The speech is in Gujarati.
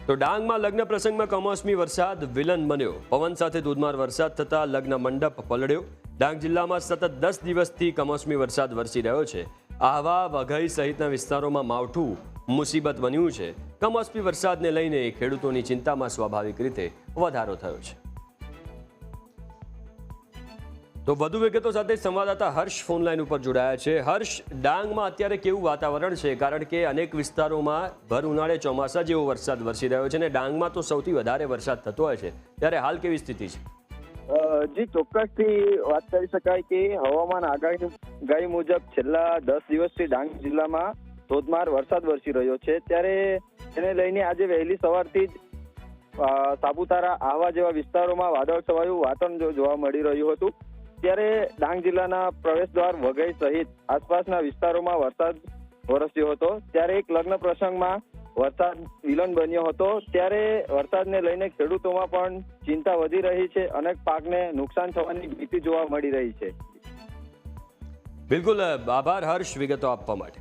તો ડાંગમાં લગ્ન પ્રસંગમાં કમોસમી વરસાદ વિલન બન્યો. પવન સાથે ધોધમાર વરસાદ થતા લગ્ન મંડપ પલળ્યો. ડાંગ જિલ્લામાં સતત 10 દિવસથી કમોસમી વરસાદ વરસી રહ્યો છે. આહવા, વઘઈ સહિતના વિસ્તારોમાં માવઠું મુસીબત બન્યું છે. કમોસમી વરસાદને લઈને ખેડૂતોની ચિંતામાં સ્વાભાવિક રીતે વધારો થયો છે. તો વધુ વિગતો સાથે સંવાદદાતા હર્ષ ફોનલાઈન ઉપર જોડાયા છે. હર્ષ, ડાંગમાં અત્યારે કેવું વાતાવરણ છે? કારણ કે અનેક વિસ્તારોમાં ભર ઉનાળે ચોમાસા જેવો વરસાદ વરસી રહ્યો છે અને ડાંગમાં તો સૌથી વધારે વરસાદ થતો હોય છે, ત્યારે હાલ કેવી સ્થિતિ છે? જી, ચોક્કસથી વાત કરી શકાય કે હવામાન આગાહી મુજબ છેલ્લા 10 દિવસથી ડાંગ જિલ્લામાં ધોધમાર વરસાદ વરસી રહ્યો છે. ત્યારે તેને લઈને આજે વહેલી સવારથી જ સાપુતારા, આહવા જેવા વિસ્તારોમાં વાદળ છવાયું વાતાવરણ જોવા મળી રહ્યું હતું. ત્યારે ડાંગ જિલ્લાના પ્રવેશ દ્વાર વઘઈ સહિત આસપાસના વિસ્તારોમાં વરસાદ વરસ્યો હતો. ત્યારે એક લગ્ન પ્રસંગમાં વરસાદ વિલન બન્યો હતો. ત્યારે વરસાદને લઈને ખેડૂતોમાં પણ ચિંતા વધી રહી છે. અનેક પાકને નુકસાન થવાની ભીતિ જોવા મળી રહી છે. બિલકુલ, આભાર હર્ષ વિગતો આપવા માટે.